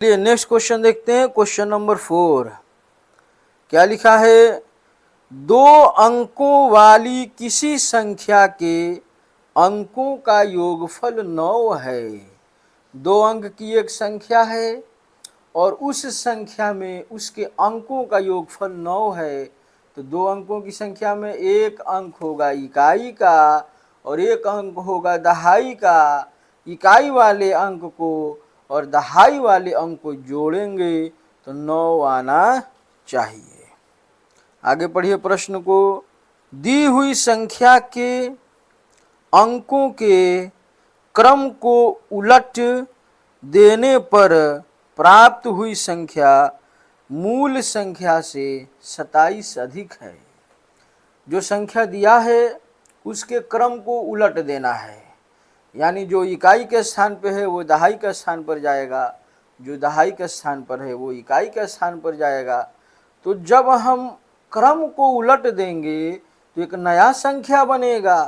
चलिए next question देखते हैं। क्वेश्चन नंबर 4 क्या लिखा है? दो अंकों वाली किसी संख्या के अंकों का योगफल 9 है। दो अंक की एक संख्या है और उस संख्या में उसके अंकों का योगफल 9 है। तो दो अंकों की संख्या में एक अंक होगा इकाई का और एक अंक होगा दहाई का। इकाई वाले अंक को और दहाई वाले अंक को जोड़ेंगे तो 9 आना चाहिए। आगे पढ़िए प्रश्न को। दी हुई संख्या के अंकों के क्रम को उलट देने पर प्राप्त हुई संख्या मूल संख्या से 27 अधिक है। जो संख्या दिया है उसके क्रम को उलट देना है, यानी जो इकाई के स्थान पे है वो दहाई के स्थान पर जाएगा, जो दहाई के स्थान पर है वो इकाई के स्थान पर जाएगा। तो जब हम क्रम को उलट देंगे तो एक नया संख्या बनेगा।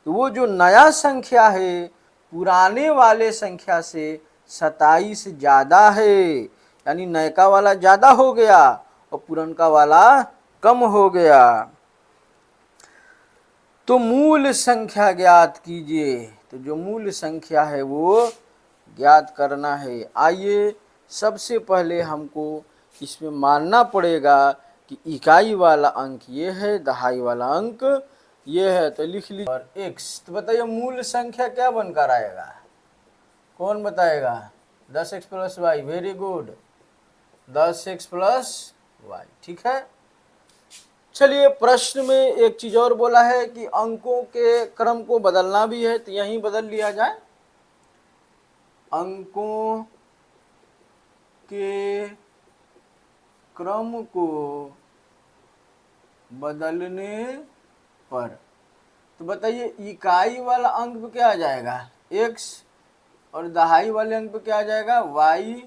तो वो जो नया संख्या है पुराने वाले संख्या से 27 ज़्यादा है, यानी नयका वाला ज़्यादा हो गया और पुरनका वाला कम हो गया। तो मूल संख्या ज्ञात कीजिए। तो जो मूल संख्या है वो ज्ञात करना है। आइए सबसे पहले हमको इसमें मानना पड़ेगा कि इकाई वाला अंक ये है, दहाई वाला अंक ये है। तो लिख लीजिए और x। तो बताइए मूल संख्या क्या बनकर आएगा? कौन बताएगा? 10x + y। Very good, 10x + y। ठीक है। चलिए प्रश्न में एक चीज और बोला है कि अंकों के क्रम को बदलना भी है, तो यहीं बदल लिया जाए। अंकों के क्रम को बदलने पर, तो बताइए इकाई वाला अंक पे क्या आ जाएगा? x और दहाई वाले अंक पे क्या आ जाएगा? y।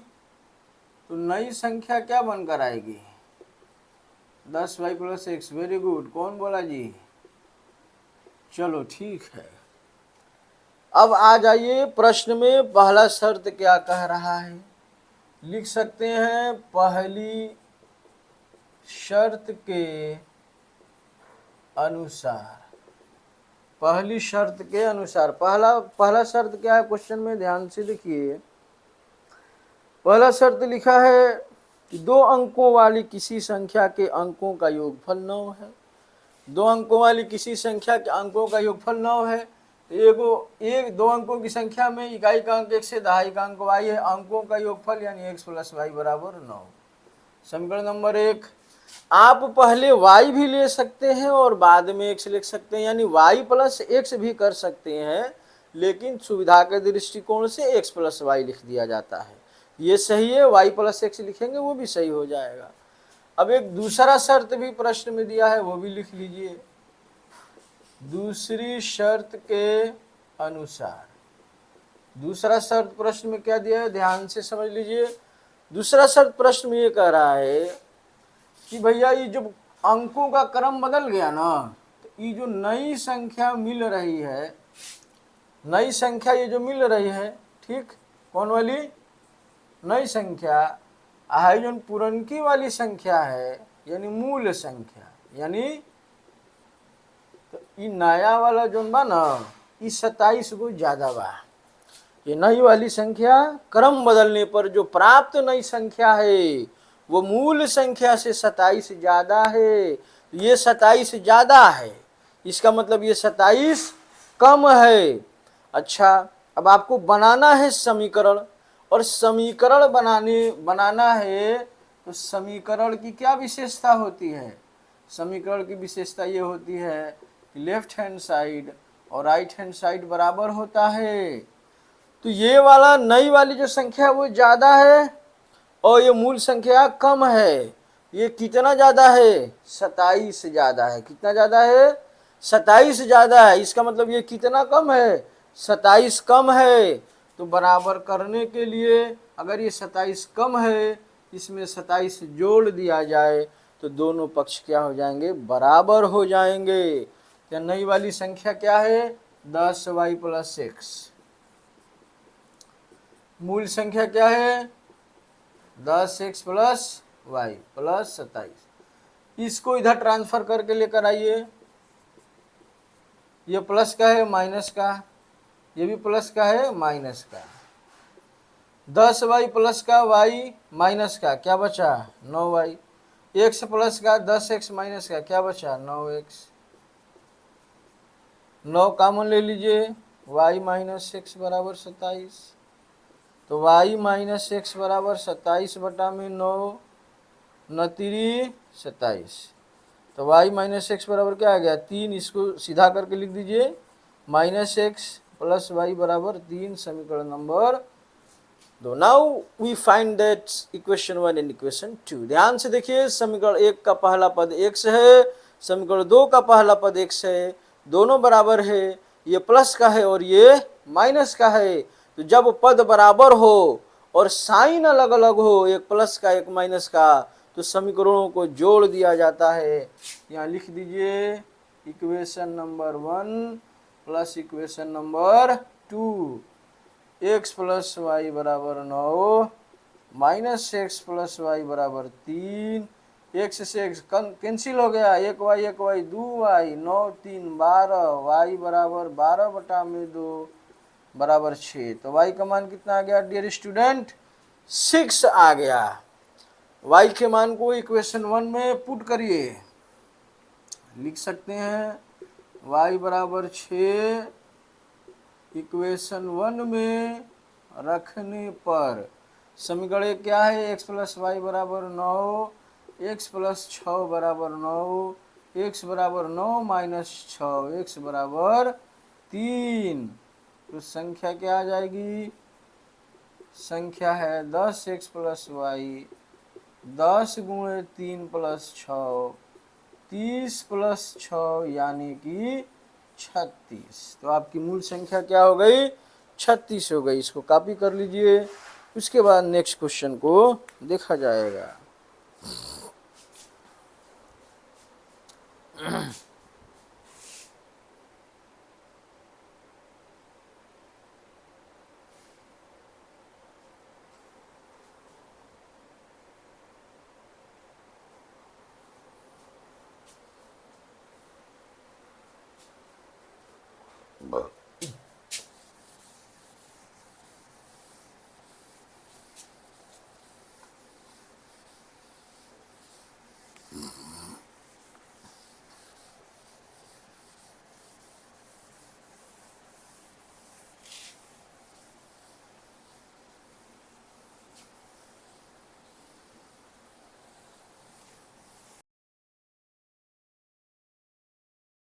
तो नई संख्या क्या बनकर आएगी? 10y + x। वेरी गुड, कौन बोला जी? चलो ठीक है। अब आ जाइए प्रश्न में पहला शर्त क्या कह रहा है। लिख सकते हैं पहली शर्त के अनुसार। पहली शर्त के अनुसार पहला शर्त क्या है क्वेश्चन में? ध्यान से देखिए। पहला शर्त लिखा है कि दो अंकों वाली किसी संख्या के अंकों का योगफल 9 है। दो अंकों वाली किसी संख्या के अंकों का योगफल 9 है। तो दो अंकों की संख्या में इकाई का अंक x है, दहाई का अंक y है। अंकों का योगफल यानी x + y = 9। समीकरण नंबर 1। आप पहले y भी ले सकते हैं और बाद में x लिख सकते हैं, यानी y + x भी कर सकते हैं, लेकिन सुविधा के दृष्टिकोण से x + y लिख दिया जाता है। ये सही है, y + x लिखेंगे वो भी सही हो जाएगा। अब एक दूसरा शर्त भी प्रश्न में दिया है, वो भी लिख लीजिए। दूसरी शर्त के अनुसार। दूसरा शर्त प्रश्न में क्या दिया है, ध्यान से समझ लीजिए। दूसरा शर्त प्रश्न में ये कह रहा है कि भैया ये जो अंकों का क्रम बदल गया ना, तो ये जो नई संख्या मिल रही है, नई संख्या ये जो मिल रही है, ठीक, कौन वाली नई संख्या है? जो पुरनकी वाली संख्या है यानी मूल संख्या, यानी तो ये नया वाला जो बा ना, ये 27 को ज्यादा बा। ये नई वाली संख्या क्रम बदलने पर जो प्राप्त नई संख्या है वो मूल संख्या से 27 ज्यादा है। ये 27 ज्यादा है, इसका मतलब ये 27 कम है। अच्छा, अब आपको बनाना है समीकरण, और समीकरण बनाना है तो समीकरण की क्या विशेषता होती है? समीकरण की विशेषता ये होती है कि लेफ्ट हैंड साइड और राइट हैंड साइड बराबर होता है। तो ये वाला नई वाली जो संख्या है वो ज्यादा है और ये मूल संख्या कम है। ये कितना ज्यादा है? 27 ज्यादा है। कितना ज्यादा है? 27 ज्यादा है। इसका मतलब ये कितना कम है? 27 कम है। तो बराबर करने के लिए अगर ये 27 कम है, इसमें 27 जोड़ दिया जाए तो दोनों पक्ष क्या हो जाएंगे? बराबर हो जाएंगे। या नई वाली संख्या क्या है? 10y + x। मूल संख्या क्या है? 10x plus Y plus 27। इसको इधर ट्रांसफर करके लेकर आइए। ये प्लस का है माइनस का, ये भी प्लस का है माइनस का। 10y प्लस का y माइनस का क्या बचा 9y। x प्लस का 10x माइनस का क्या बचा 9x। 9 कॉमन ले लीजिए, y माइनस एक्स बराबर 27। तो y माइनस एक्स बराबर 27 बटा में 9 9×3 27। तो y माइनस एक्स बराबर क्या आ गया 3। इसको सीधा करके लिख दीजिए, माइनस एक्स प्लस वाई बराबर 3, समीकरण number 2। Now we find that equation 1 and equation 2। ध्यान से देखिए, समीकरण 1 का पहला पद x है, समीकरण 2 का पहला पद x है, दोनों बराबर है। ये प्लस का है और ये माइनस का है। तो जब पद बराबर हो और साइन अलग अलग हो, एक प्लस का एक माइनस का, तो समीकरणों को जोड़ दिया जाता है। यहाँ लिख दीजिए equation number 1 plus equation number 2। x plus y बराबर 9 माइनस एक्स प्लस वाई बराबर 3। x से x कैंसिल हो गया, एक y 2y, 9 3 12, y बराबर 12 बटा में 2 बराबर 6। तो y का मान कितना आ गया डियर स्टूडेंट 6 आ गया। y के मान को इक्वेशन 1 में पुट करिए, लिख सकते हैं y बराबर 6 इक्वेशन 1 में रखने पर समीकरण एक क्या है, x प्लस वाई बराबर 9, x प्लस 6 बराबर 9, x बराबर 9 माइनस 6, x बराबर 3। तो संख्या क्या आ जाएगी, संख्या है 10x प्लस वाई, 10 गुणे 3 प्लस 6, 30 प्लस 6 यानी कि 36। तो आपकी मूल संख्या क्या हो गई 36 हो गई। इसको कॉपी कर लीजिए, उसके बाद नेक्स्ट क्वेश्चन को देखा जाएगा।